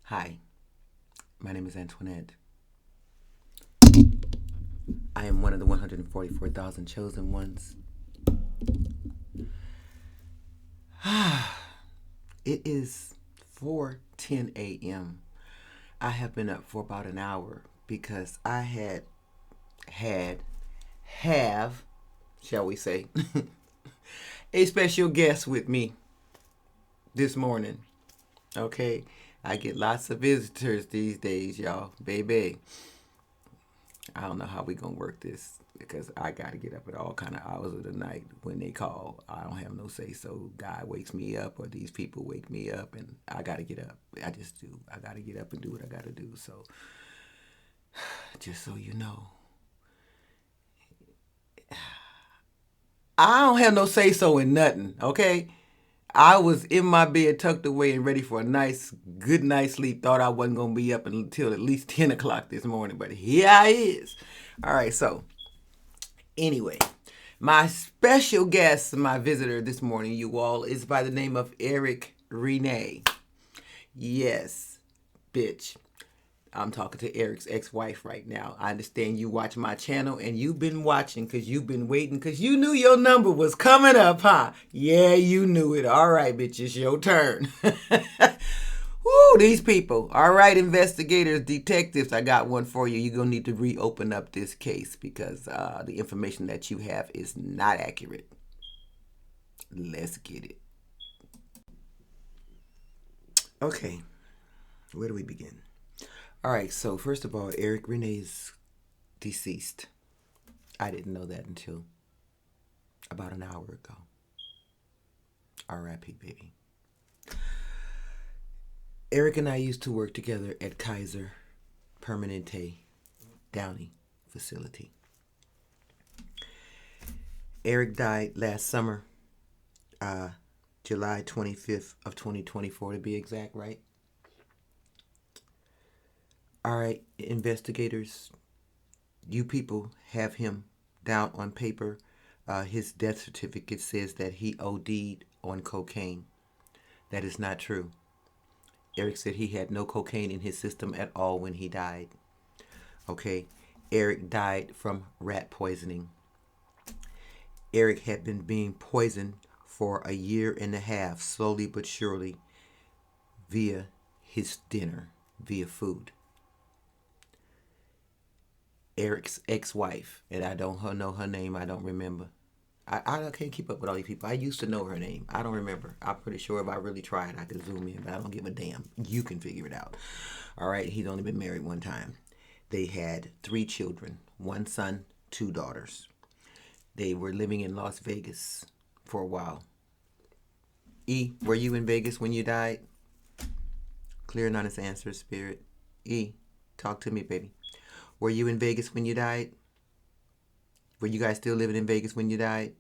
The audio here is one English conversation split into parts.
Hi, my name is Antoinette. I am one of the 144,000 chosen ones. It is 4:10 a.m. I have been up for about an hour because I have, shall we say, a special guest with me this morning. Okay, I get lots of visitors these days, y'all. Baby, I don't know how we gonna work this because I gotta get up at all kind of hours of the night when they call. I don't have no say so. God wakes me up or these people wake me up and I gotta get up. I just do. I gotta get up and do what I gotta do. So just so you know, I don't have no say so in nothing, okay? I was in my bed tucked away and ready for a nice, good night's sleep. Thought I wasn't gonna be up until at least 10 o'clock this morning, but here I is. All right, so anyway, my special guest, my visitor this morning, you all, is by the name of Rene. Yes, bitch. I'm talking to Eric's ex-wife right now. I understand you watch my channel and you've been watching because you've been waiting because you knew your number was coming up, huh? Yeah, you knew it. All right, bitch, it's your turn. Woo, these people. All right, investigators, detectives, I got one for you. You're going to need to reopen up this case because the information that you have is not accurate. Let's get it. Okay, where do we begin? All right, so first of all, Eric Rene is deceased. I didn't know that until about an hour ago. R.I.P. baby. Eric and I used to work together at Kaiser Permanente Downey facility. Eric died last summer, July 25th of 2024 to be exact, right? All right, investigators, you people have him down on paper. His death certificate says that he OD'd on cocaine. That is not true. Eric said he had no cocaine in his system at all when he died. Okay, Eric died from rat poisoning. Eric had been being poisoned for a year and a half, slowly but surely, via his dinner, via food. Eric's ex-wife, and I don't know her name. I don't remember. I can't keep up with all these people. I used to know her name. I don't remember. I'm pretty sure if I really tried, I could zoom in, but I don't give a damn. You can figure it out. All right, he's only been married one time. They had 3 children, 1 son, 2 daughters. They were living in Las Vegas for a while. E, were you in Vegas when you died? Clear and honest answer, spirit. E, talk to me, baby. Were you in Vegas when you died? Were you guys still living in Vegas when you died?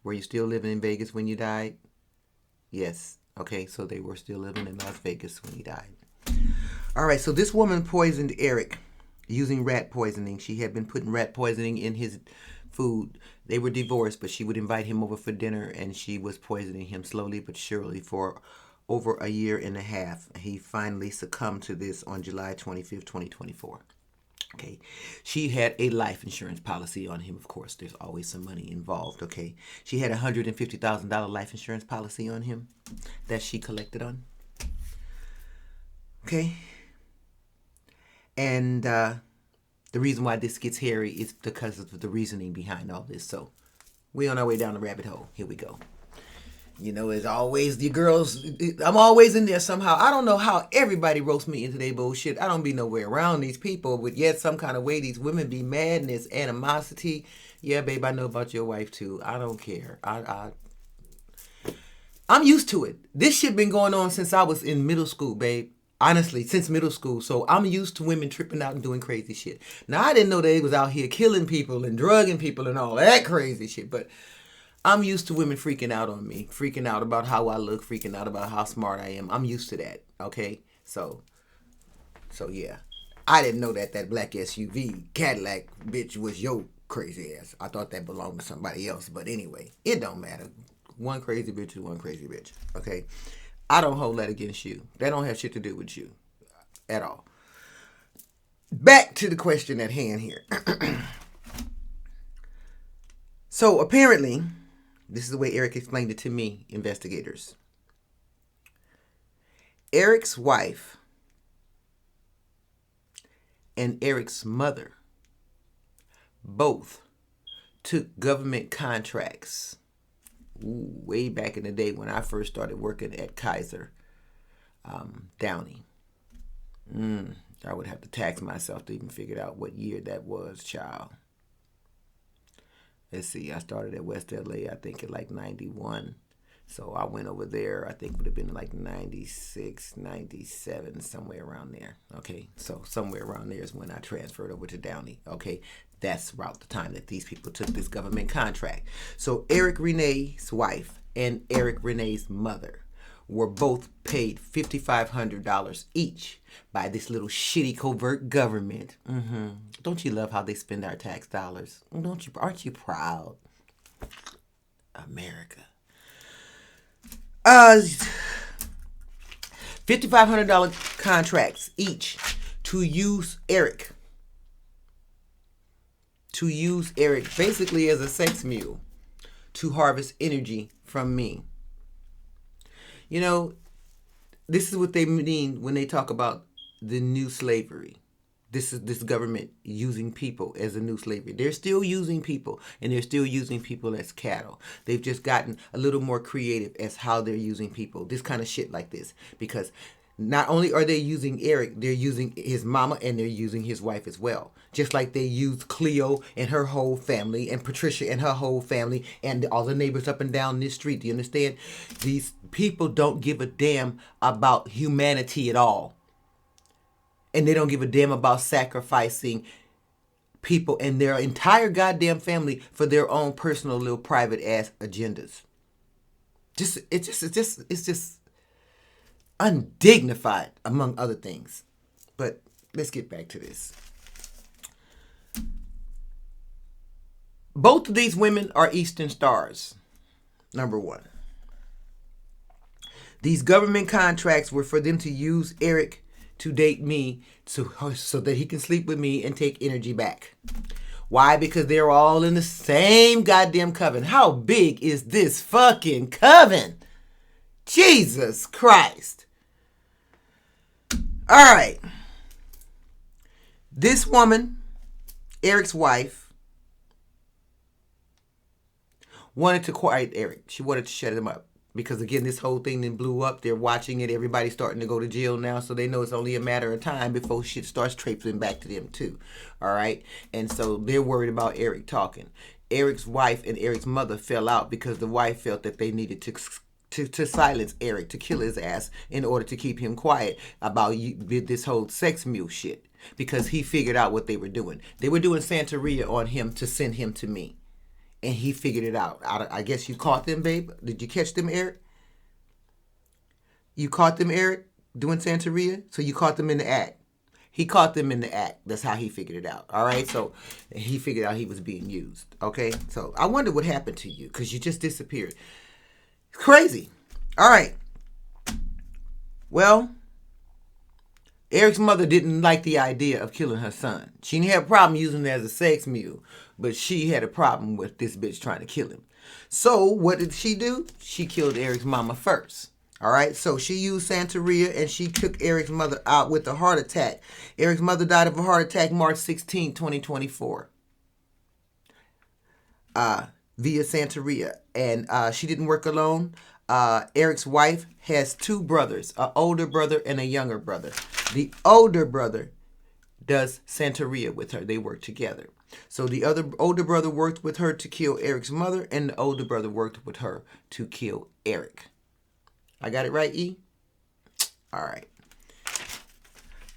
Were you still living in Vegas when you died? Yes. Okay, so they were still living in Las Vegas when he died. All right, so this woman poisoned Eric using rat poisoning. She had been putting rat poisoning in his food. They were divorced, but she would invite him over for dinner, and she was poisoning him slowly but surely for over a year and a half. He finally succumbed to this on July 25th, 2024. Okay, she had a life insurance policy on him. Of course, there's always some money involved. Okay, she had a $150,000 life insurance policy on him that she collected on. Okay, and the reason why this gets hairy is because of the reasoning behind all this. So we're on our way down the rabbit hole. Here we go. You know, as always, the girls, I'm always in there somehow. I don't know how everybody roasts me into their bullshit. I don't be nowhere around these people, but yet some kind of way these women be mad and there's animosity. Yeah, babe, I know about your wife too. I don't care. I'm used to it. This shit been going on since I was in middle school, babe. Honestly, since middle school. So I'm used to women tripping out and doing crazy shit. Now, I didn't know they was out here killing people and drugging people and all that crazy shit, but I'm used to women freaking out on me, freaking out about how I look, freaking out about how smart I am. I'm used to that, okay? So yeah. I didn't know that black SUV Cadillac bitch was your crazy ass. I thought that belonged to somebody else, but anyway, it don't matter. One crazy bitch is one crazy bitch, okay? I don't hold that against you. That don't have shit to do with you at all. Back to the question at hand here. So apparently, this is the way Eric explained it to me, investigators. Eric's wife and Eric's mother both took government contracts way back in the day when I first started working at Kaiser Downey. I would have to tax myself to even figure out what year that was, child. Let's see, I started at West LA, I think, in like 91. So I went over there, I think it would have been like 96, 97, somewhere around there. Okay, so somewhere around there is when I transferred over to Downey. Okay, that's about the time that these people took this government contract. So Eric Rene's wife and Eric Rene's mother were both paid $5,500 each by this little shitty covert government. Don't you love how they spend our tax dollars? Aren't you proud? America. $5,500 contracts each to use Eric. To use Eric basically as a sex mule to harvest energy from me. You know, this is what they mean when they talk about the new slavery. This is this government using people as a new slavery. They're still using people, and they're still using people as cattle. They've just gotten a little more creative as how they're using people. This kind of shit like this. Because not only are they using Eric, they're using his mama and they're using his wife as well. Just like they used Cleo and her whole family and Patricia and her whole family and all the neighbors up and down this street. Do you understand? These people don't give a damn about humanity at all. And they don't give a damn about sacrificing people and their entire goddamn family for their own personal little private ass agendas. It's just undignified, among other things. But let's get back to this. Both of these women are Eastern Stars. Number one. These government contracts were for them to use Eric to date me so that he can sleep with me and take energy back. Why? Because they're all in the same goddamn coven. How big is this fucking coven? Jesus Christ. All right. This woman, Eric's wife, wanted to quiet Eric. She wanted to shut him up. Because, again, this whole thing then blew up. They're watching it. Everybody's starting to go to jail now. So they know it's only a matter of time before shit starts traipsing back to them, too. All right? And so they're worried about Eric talking. Eric's wife and Eric's mother fell out because the wife felt that they needed to silence Eric, to kill his ass in order to keep him quiet about this whole sex mule shit. Because he figured out what they were doing. They were doing Santeria on him to send him to me. And he figured it out. I guess you caught them, babe. Did you catch them, Eric? You caught them, Eric, doing Santeria? So you caught them in the act. He caught them in the act. That's how he figured it out. All right? So he figured out he was being used. Okay? So I wonder what happened to you because you just disappeared. Crazy. All right. Well, Eric's mother didn't like the idea of killing her son. She didn't have a problem using it as a sex mule, but she had a problem with this bitch trying to kill him. So what did she do? She killed Eric's mama first. All right, so she used Santeria and she took Eric's mother out with a heart attack. Eric's mother died of a heart attack March 16, 2024. Via Santeria. And she didn't work alone. Eric's wife has two brothers, an older brother and a younger brother. The older brother does Santeria with her. They work together. So the older brother worked with her to kill Eric's mother, and the older brother worked with her to kill Eric. I got it right, E? All right.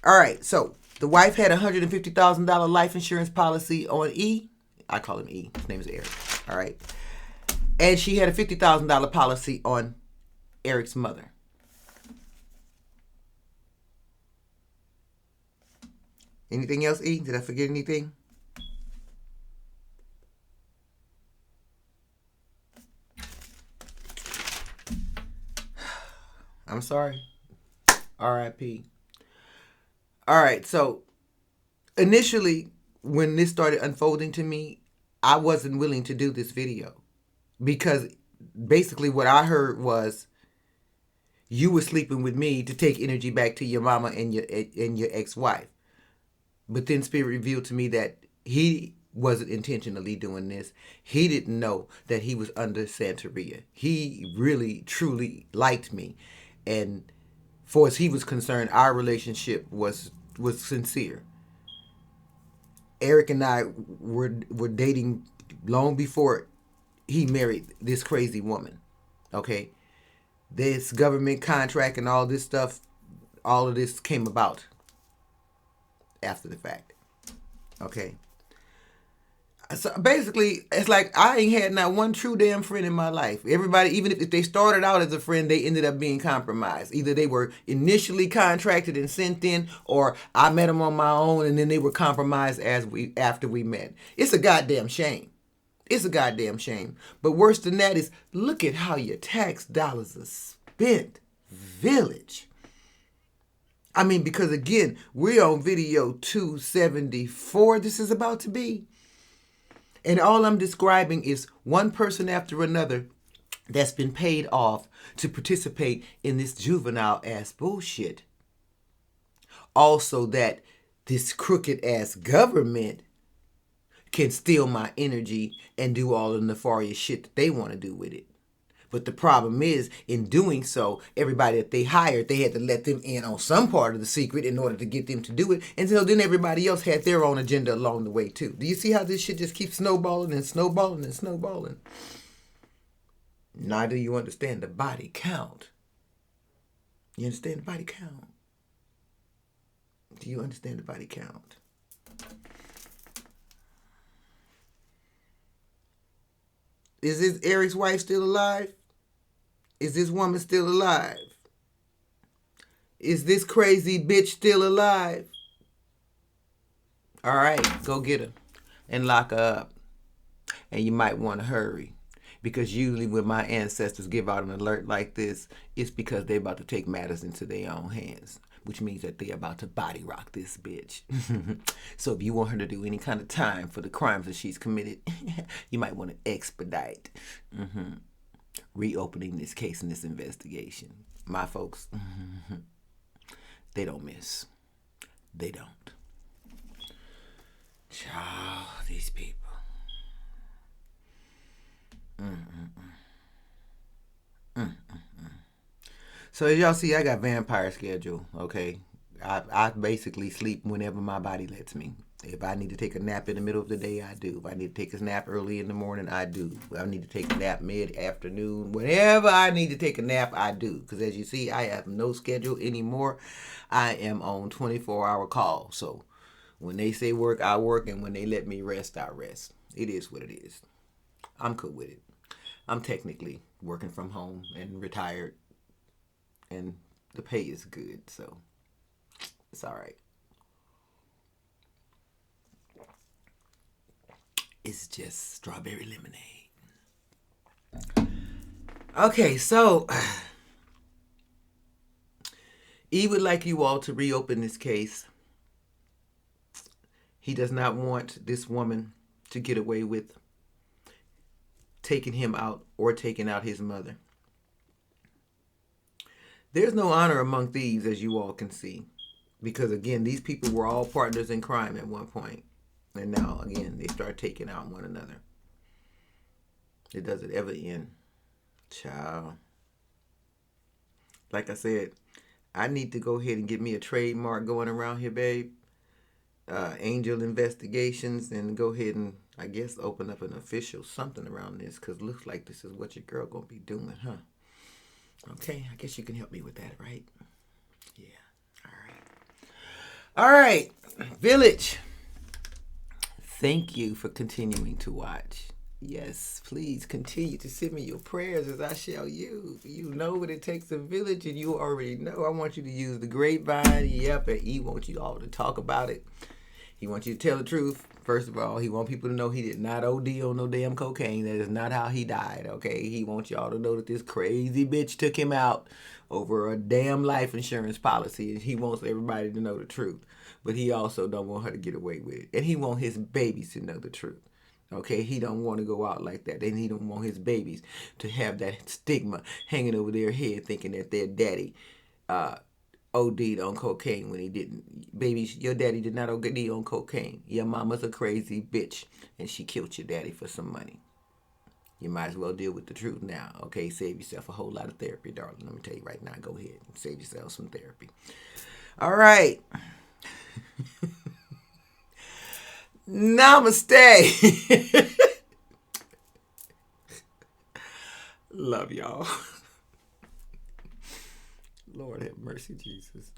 All right, so the wife had a $150,000 life insurance policy on E. I call him E. His name is Eric. All right. And she had a $50,000 policy on Eric's mother. Anything else, E? Did I forget anything? I'm I'm sorry. R.I.P. All right, so initially, when this started unfolding to me, I wasn't willing to do this video because basically what I heard was you were sleeping with me to take energy back to your mama and your ex-wife. But then Spirit revealed to me that he wasn't intentionally doing this. He didn't know that he was under Santeria. He really, truly liked me. And for as he was concerned, our relationship was sincere. Eric and I were dating long before he married this crazy woman. Okay? This government contract and all this stuff, all of this came about after the fact. Okay? So basically, it's like I ain't had not one true damn friend in my life. Everybody, even if they started out as a friend, they ended up being compromised. Either they were initially contracted and sent in, or I met them on my own and then they were compromised after we met. It's a goddamn shame. It's a goddamn shame. But worse than that is, look at how your tax dollars are spent. Village. I mean, because again, we're on video 274. This is about to be. And all I'm describing is one person after another that's been paid off to participate in this juvenile ass bullshit. Also that this crooked ass government can steal my energy and do all the nefarious shit that they want to do with it. But the problem is, in doing so, everybody that they hired, they had to let them in on some part of the secret in order to get them to do it. And so then everybody else had their own agenda along the way too. Do you see how this shit just keeps snowballing and snowballing and snowballing? Now do you understand the body count? You understand the body count? Do you understand the body count? Is this Eric's wife still alive? Is this woman still alive? Is this crazy bitch still alive? All right, go get her and lock her up. And you might want to hurry. Because usually when my ancestors give out an alert like this, it's because they're about to take matters into their own hands. Which means that they're about to body rock this bitch. So if you want her to do any kind of time for the crimes that she's committed, you might want to expedite reopening this case and this investigation. My folks, they don't miss. They don't. Child, these people. So as y'all see, I got vampire schedule, okay? I basically sleep whenever my body lets me. If I need to take a nap in the middle of the day, I do. If I need to take a nap early in the morning, I do. If I need to take a nap mid-afternoon, whenever I need to take a nap, I do. Because as you see, I have no schedule anymore. I am on 24-hour call. So when they say work, I work. And when they let me rest, I rest. It is what it is. I'm cool with it. I'm technically working from home and retired. And the pay is good, so it's all right. It's just strawberry lemonade. Okay, so E would like you all to reopen this case. He does not want this woman to get away with taking him out or taking out his mother. There's no honor among thieves, as you all can see. Because, again, these people were all partners in crime at one point. And now, again, they start taking out one another. It doesn't ever end. Child. Like I said, I need to go ahead and get me a trademark going around here, babe. Angel Investigations. And go ahead and, I guess, open up an official something around this. Because it looks like this is what your girl going to be doing, huh? Okay, I guess you can help me with that, right? Yeah, all right. All right, Village. Thank you for continuing to watch. Yes, please continue to send me your prayers as I shall use. You know what it takes a village, and you already know. I want you to use the Grapevine. Yep, and E wants you all to talk about it. He wants you to tell the truth. First of all, he wants people to know he did not OD on no damn cocaine. That is not how he died, okay? He wants y'all to know that this crazy bitch took him out over a damn life insurance policy, and he wants everybody to know the truth. But he also don't want her to get away with it. And he wants his babies to know the truth. Okay, he don't want to go out like that. And he don't want his babies to have that stigma hanging over their head thinking that their daddy OD'd on cocaine when he didn't. Babies, your daddy did not OD on cocaine. Your mama's a crazy bitch and she killed your daddy for some money. You might as well deal with the truth now. Okay, save yourself a whole lot of therapy, darling. Let me tell you right now, go ahead and save yourself some therapy. All right. Namaste. Love y'all. Lord have mercy, Jesus.